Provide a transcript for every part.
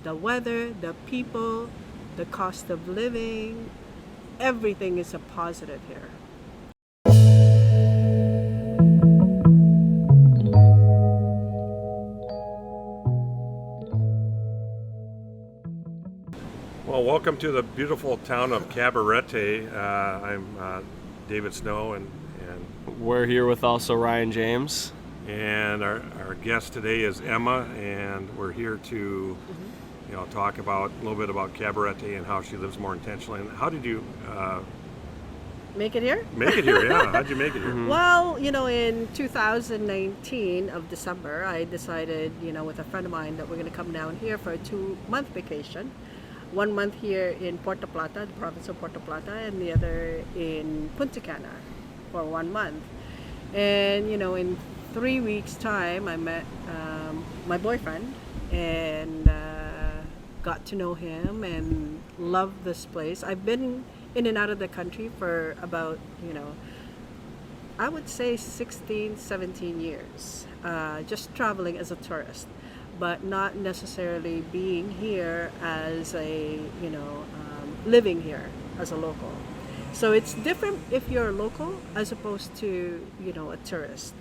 the weather, the people, the cost of living, everything is a positive here. Well, welcome to the beautiful town of Cabarete. I'm David Snow, and We're here with also Ryan James. our guest today is Emma, and we're here to talk about a little bit about Cabarete and how she lives more intentionally. And how did you Make it here? make it here? Yeah, how'd you make it here? Well, in 2019 of December, I decided, with a friend of mine that we're going to come down here for a 2-month vacation. 1 month here in Puerto Plata, the province of Puerto Plata, and the other in Punta Cana for 1 month. And, in 3 weeks' time, I met my boyfriend and got to know him and loved this place. I've been in and out of the country for about, I would say 16, 17 years, just traveling as a tourist, but not necessarily being here as a, living here as a local. So it's different if you're a local as opposed to, a tourist.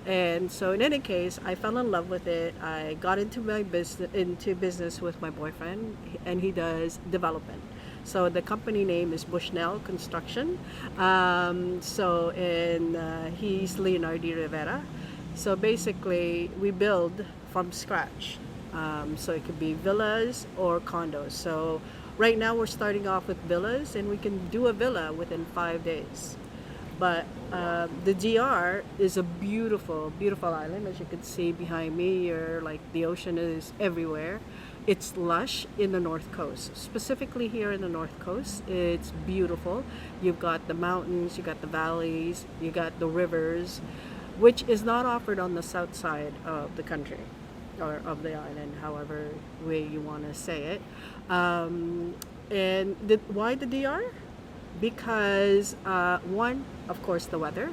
And so in any case, I fell in love with it. I got into business with my boyfriend, and he does development. So the company name is Bushnell Construction. He's Leonardo Rivera. So basically, we build from scratch. So it could be villas or condos. So right now we're starting off with villas, and we can do a villa within 5 days. But the DR is a beautiful, beautiful island. As you can see behind me, the ocean is everywhere. It's lush in the North Coast. Specifically here in the North Coast, it's beautiful. You've got the mountains, you got the valleys, you got the rivers, which is not offered on the south side of the country or of the island, however way you want to say it. Why the DR? Because one, of course, the weather.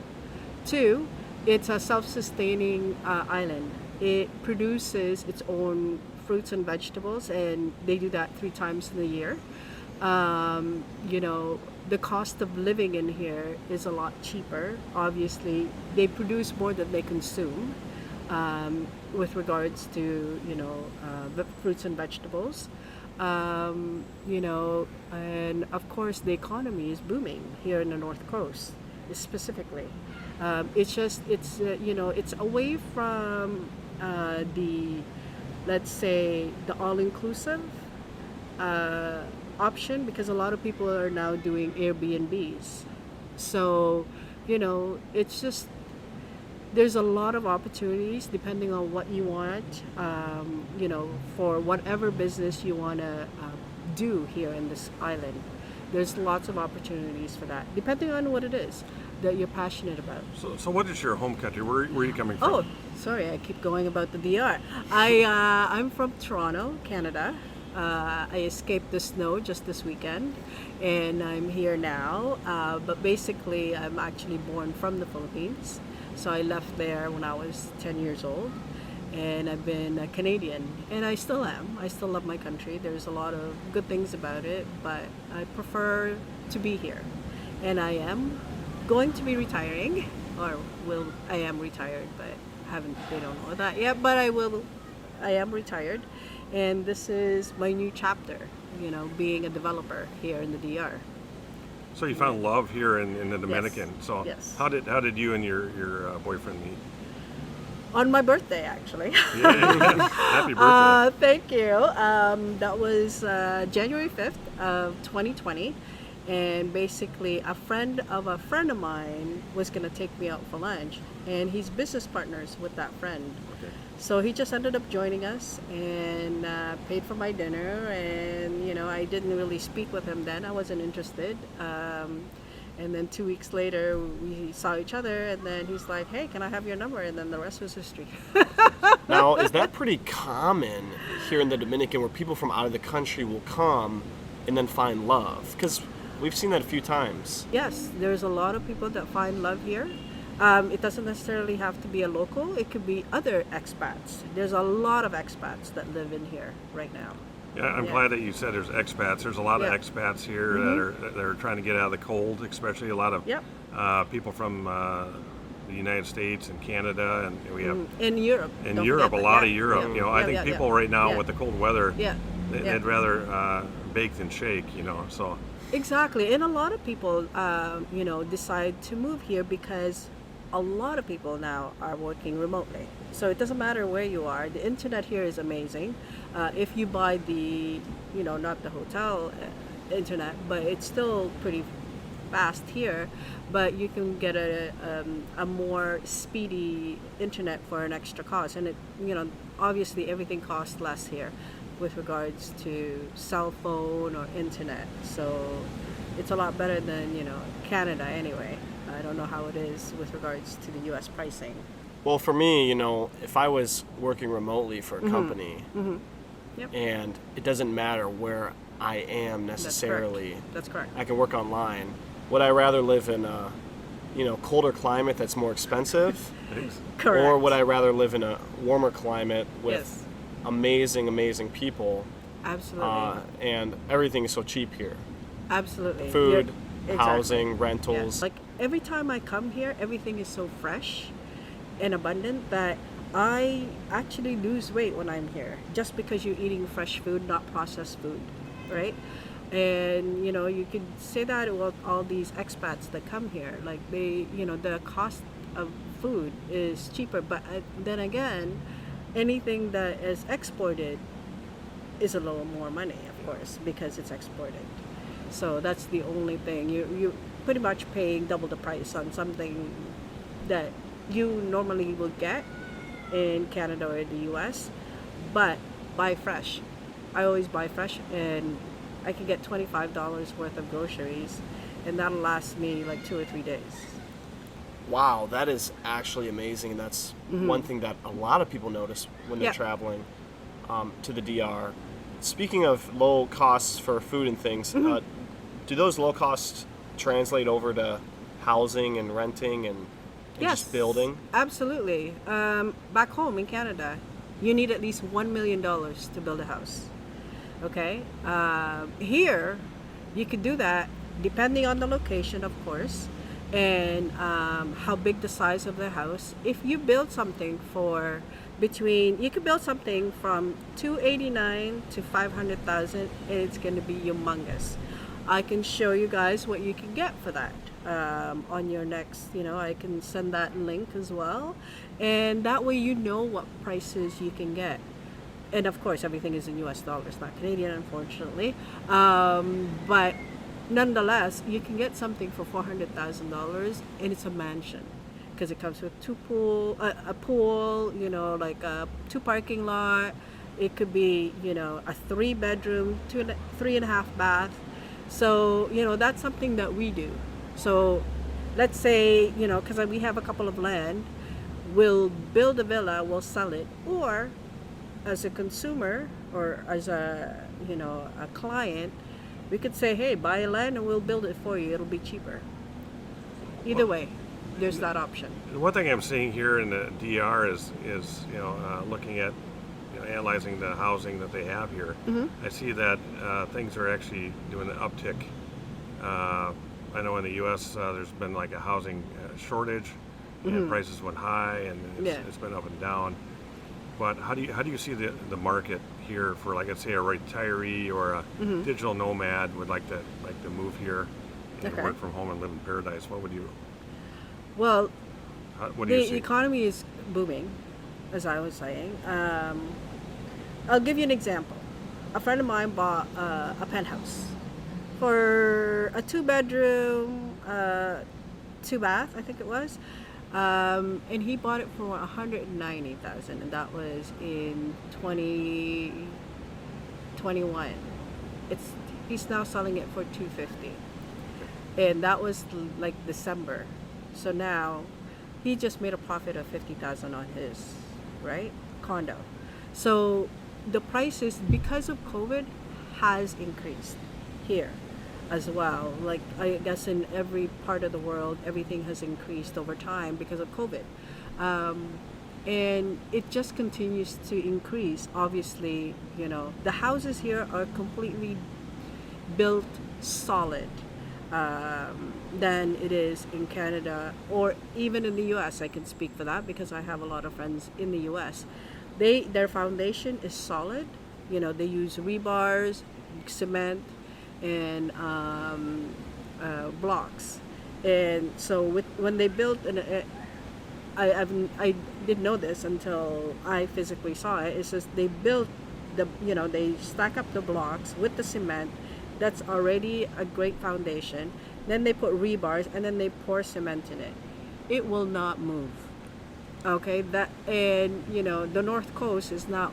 Two, it's a self-sustaining island. It produces its own fruits and vegetables, and they do that 3 times in the year. The cost of living in here is a lot cheaper. Obviously, they produce more than they consume with regards to the fruits and vegetables. And of course the economy is booming here in the North Coast specifically. It's away from let's say the all-inclusive option, because a lot of people are now doing Airbnbs. So it's just, there's a lot of opportunities depending on what you want, for whatever business you want to do here in this island. There's lots of opportunities for that, depending on what it is that you're passionate about. So what is your home country? Where are you coming from? Oh, sorry, I keep going about the DR. I'm from Toronto, Canada. I escaped the snow just this weekend, and I'm here now. But basically, I'm actually born from the Philippines. So I left there when I was 10 years old, and I've been a Canadian, and I still am. I still love my country. There's a lot of good things about it, but I prefer to be here. And I am going to be retiring, I am retired, but they don't know that yet, but I am retired, and this is my new chapter, being a developer here in the DR. So you found love here in the Dominican. Yes. So Yes. how did you and your boyfriend meet? On my birthday, actually. Yeah. Happy birthday. Thank you. That was January 5th of 2020. And basically, a friend of mine was going to take me out for lunch. And he's business partners with that friend. Okay. So he just ended up joining us and paid for my dinner. And, I didn't really speak with him then. I wasn't interested. And then 2 weeks later, we saw each other, and then he's like, "Hey, can I have your number?" And then the rest was history. Now, is that pretty common here in the Dominican, where people from out of the country will come and then find love? Because we've seen that a few times. Yes, there's a lot of people that find love here. It doesn't necessarily have to be a local. It could be other expats. There's a lot of expats that live in here right now. Yeah, I'm Yeah. glad that you said there's expats. There's a lot Yeah. of expats here that are trying to get out of the cold, especially a lot of Yep. people from the United States and Canada, and we have In Europe. in Don't Europe, a forget lot that. of Europe. Yeah. You know, I Yeah, think yeah, people yeah. right now Yeah. with the cold weather, Yeah. Yeah. they'd rather bake than shake. You know, so Exactly, and a lot of people, decide to move here because a lot of people now are working remotely. So it doesn't matter where you are. The internet here is amazing. If you buy not the hotel internet, but it's still pretty fast here. But you can get a more speedy internet for an extra cost, and obviously everything costs less here with regards to cell phone or internet. So it's a lot better than, Canada anyway. I don't know how it is with regards to the US pricing. Well, for me, if I was working remotely for a company, Yep. and it doesn't matter where I am necessarily, That's correct. I can work online. Would I rather live in a, colder climate that's more expensive, Correct. or would I rather live in a warmer climate with Yes. amazing people, Absolutely. and everything is so cheap here? Absolutely. Food, Exactly. housing, Yeah. rentals. Like every time I come here, everything is so fresh and abundant that I actually lose weight when I'm here just because you're eating fresh food, not processed food, right? And you could say that about all these expats that come here, like the cost of food is cheaper, but then again, anything that is exported is a little more money, of course, because it's exported. So that's the only thing. You pretty much paying double the price on something that you normally will get in Canada or the US, but buy fresh. I always buy fresh, and I can get $25 worth of groceries, and that'll last me like 2 or 3 days. Wow, that is actually amazing. And that's one thing that a lot of people notice when they're Yeah. traveling to the DR. Speaking of low costs for food and things, do those low costs translate over to housing and renting and just building? Absolutely. Back home in Canada, you need at least $1 million to build a house. Okay? Here, you could do that depending on the location, of course, and how big the size of the house. If you build something you could build something from $289,000 to $500,000, and it's going to be humongous. I can show you guys what you can get for that on your next, I can send that link as well. And that way you know what prices you can get. And of course, everything is in US dollars, not Canadian, unfortunately. But nonetheless, you can get something for $400,000, and it's a mansion. Because it comes with a pool, like a 2 parking lot. It could be, a 3-bedroom, 3.5 bath. So, that's something that we do. So let's say, because we have a couple of land, we'll build a villa, we'll sell it, or as a consumer or as a client, we could say, hey, buy a land and we'll build it for you. It'll be cheaper. Either way, there's that option. And one thing I'm seeing here in the DR is looking at analyzing the housing that they have here. I see that things are actually doing an uptick. I know in the U.S. There's been like a housing shortage, and prices went high, and it's been up and down. But how do you see the market here for, like, let's say, a retiree or a digital nomad would like to move here and work from home and live in paradise? What do you The see? economy is booming, as I was saying. I'll give you an example. A friend of mine bought a penthouse for a 2-bedroom, 2-bath, I think it was. And he bought it for $190,000, and that was in 2021. He's now selling it for $250,000, and that was like December. So now he just made a profit of $50,000 on his condo. So the prices, because of COVID, has increased here as well. Like, I guess in every part of the world, everything has increased over time because of COVID. and it just continues to increase. Obviously, the houses here are completely built solid than it is in Canada or even in the U.S. I can speak for that because I have a lot of friends in the U.S. Their foundation is solid. They use rebars, cement, and blocks. And so when they built I didn't know this until I physically saw it. It's just they built they stack up the blocks with the cement. That's already a great foundation. Then they put rebars and then they pour cement in it. It will not move. Okay, the North Coast is not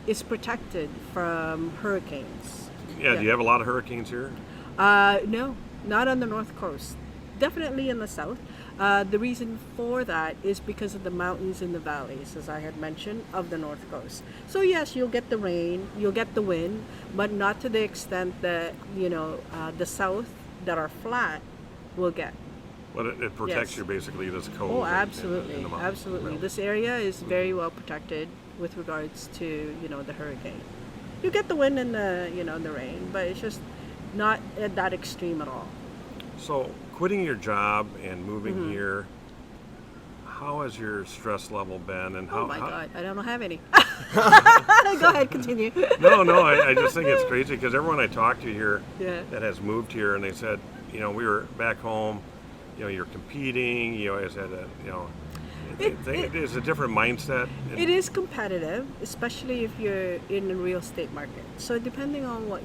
is protected from hurricanes. Yeah. Do you have a lot of hurricanes here? No, not on the North Coast. Definitely in the South. The reason for that is because of the mountains and the valleys, as I had mentioned, of the North Coast. So yes, you'll get the rain, you'll get the wind, but not to the extent that the South that are flat will get. Well, it protects Yes. you basically, this cold. Oh, and absolutely, the mountains. absolutely. Really. This area is very well protected with regards to the hurricane. You get the wind and the rain, but it's just not at that extreme at all. So, quitting your job and moving Mm-hmm. here, how has your stress level been? And how? Oh my how- God, I don't have any. Go ahead, continue. No, I just think it's crazy because everyone I talk to here Yeah. that has moved here, and they said, we were back home, you're competing, you always had a, it's a different mindset. It is competitive, especially if you're in the real estate market. So depending on what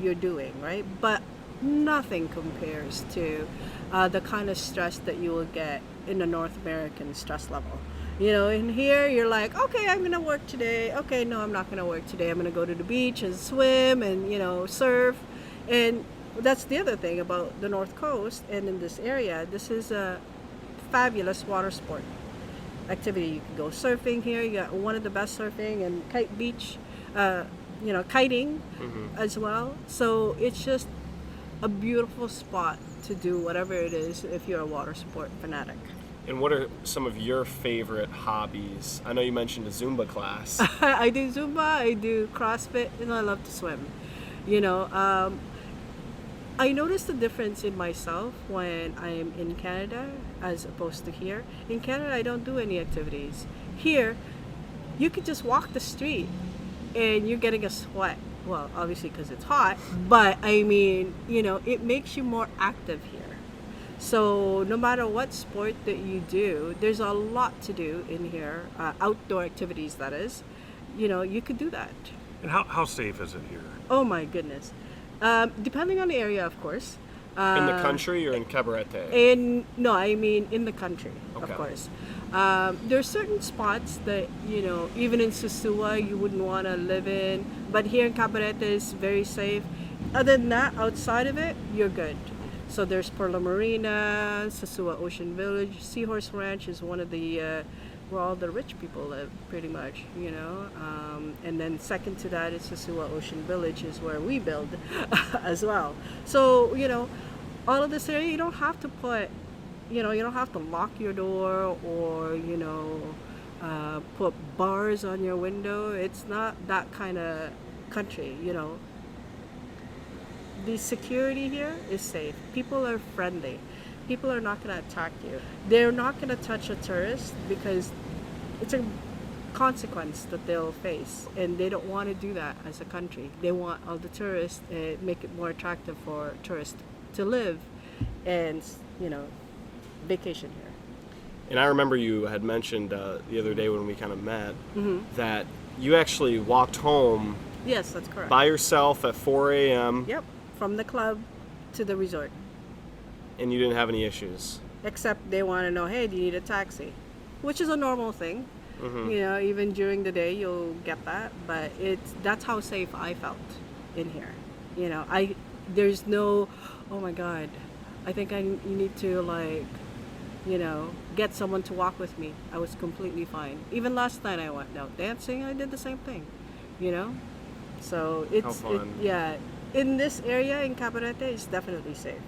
you're doing, right? But nothing compares to the kind of stress that you will get in the North American stress level. In here you're like, okay, I'm gonna work today. Okay, no, I'm not gonna work today. I'm gonna go to the beach and swim and surf. And that's the other thing about the North Coast and in this area. This is a fabulous water sport activity. You can go surfing here. You got one of the best surfing and kite beach, kiting as well. So it's just a beautiful spot to do whatever it is if you're a water sport fanatic. And what are some of your favorite hobbies? I know you mentioned a Zumba class. I do Zumba, I do CrossFit, and I love to swim. I noticed the difference in myself when I'm in Canada as opposed to here. In Canada, I don't do any activities. Here, you could just walk the street and you're getting a sweat. Well, obviously because it's hot, but I mean, it makes you more active here. So no matter what sport that you do, there's a lot to do in here, outdoor activities that is. You could do that. And how safe is it here? Oh my goodness. Depending on the area, of course. In the country or in Cabarete? In the country, Okay. of course. There are certain spots that even in Susua you wouldn't want to live in, but here in Cabarete is very safe. Other than that, outside of it, you're good. So there's Perla Marina, Susua Ocean Village, Seahorse Ranch is one of the where all the rich people live, pretty much, and then second to that is Susua Ocean Village is where we build as well. So all of this area, you don't have to put, you don't have to lock your door or put bars on your window. It's not that kind of country. The security here is safe. People are friendly. People are not going to attack you. They're not going to touch a tourist because it's a consequence that they'll face, and they don't want to do that as a country. They want all the tourists, make it more attractive for tourists to live and vacation here. And I remember you had mentioned the other day when we kind of met that you actually walked home Yes, that's correct. by yourself at 4 a.m. Yep, from the club to the resort. and you didn't have any issues. Except they want to know, hey, do you need a taxi? Which is a normal thing. Even during the day you'll get that, but that's how safe I felt in here. There's no, oh my God, I think I need to get someone to walk with me. I was completely fine. Even last night I went out dancing, I did the same thing, So How fun. in this area in Cabarete, it's definitely safe,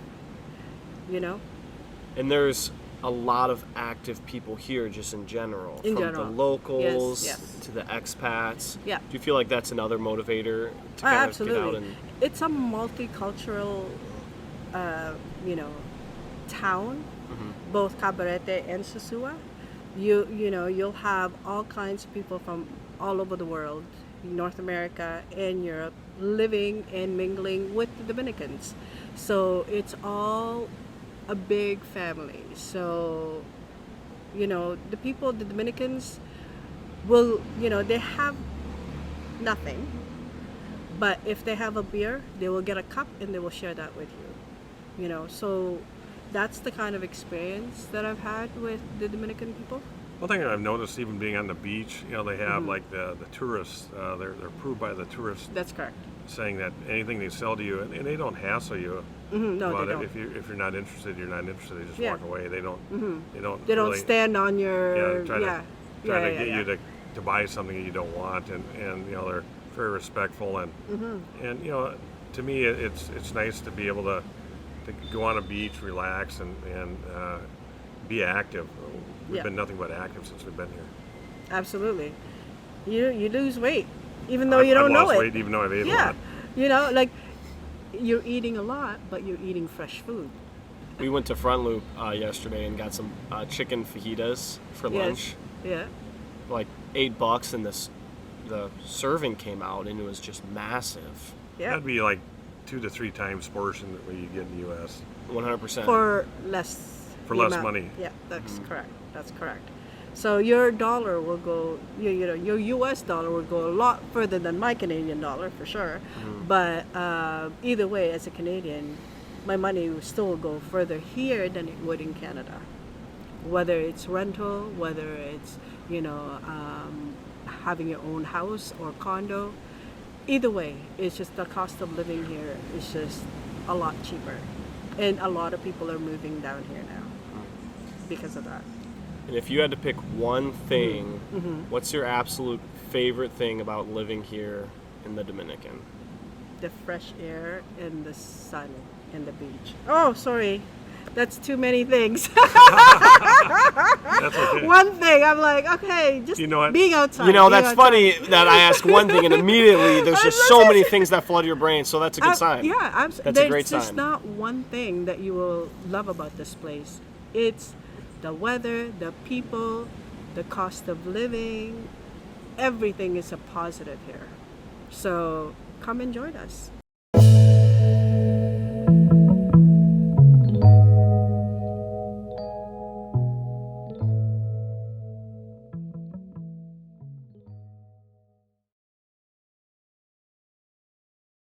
And there's a lot of active people here just in general. In from general. the locals Yes, yes. to the expats. Yeah. Do you feel like that's another motivator to kind of Absolutely. get out and It's a multicultural, you know, town, both Cabarete and Sosua. You know, you'll have all kinds of people from all over the world, North America and Europe, living and mingling with the Dominicans. So it's all a big family. So, you know, the Dominicans will, you know, they have nothing, but if they have a beer, they will get a cup and they will share that with you. You know, so that's the kind of experience that I've had with the Dominican people. One thing I've noticed, even being on the beach, you know, they have like the tourists. They're approved by the tourists, That's correct. saying that anything they sell to you, and they don't hassle you No, about they it. don't. If you're not interested, you're not interested. They just Yeah. walk away. They don't. They don't. They don't really, stand on your try yeah. to try yeah, to yeah, get yeah. you to buy something that you don't want, and you know they're very respectful, and you know, to me it's nice to be able to go on a beach, relax, and be active. We've Yeah. been nothing but active since we've been here. Absolutely. You lose weight, even though you don't I've know lost it. weight even though I've ate a Yeah, lot. you know, like you're eating a lot, but you're eating fresh food. we went to Front Loop yesterday and got some chicken fajitas for lunch. Yeah. Like $8, and the serving came out and it was just massive. Yeah. That'd be like 2 to 3 times portion that we get in the U.S. 100%. For less. For the less amount. money. Yeah, that's correct. That's correct. So your dollar will go, you know, your U.S. dollar will go a lot further than my Canadian dollar for sure. But either way, as a Canadian, my money will still go further here than it would in Canada. Whether it's rental, whether it's, you know, having your own house or condo, either way, it's just the cost of living here is just a lot cheaper. And a lot of people are moving down here now because of that. And if you had to pick one thing, what's your absolute favorite thing about living here in the Dominican? The fresh air and the sun and the beach. Oh, sorry. That's too many things. That's okay. One thing, I'm like, okay, just You know what? being outside. You know, being that's outside. funny that I ask one thing and immediately there's just so many things that flood your brain, so that's a good sign. Yeah, That's a there's great just sign. not one thing that you will love about this place. It's the weather, the people, the cost of living. Everything is a positive here. So come and join us.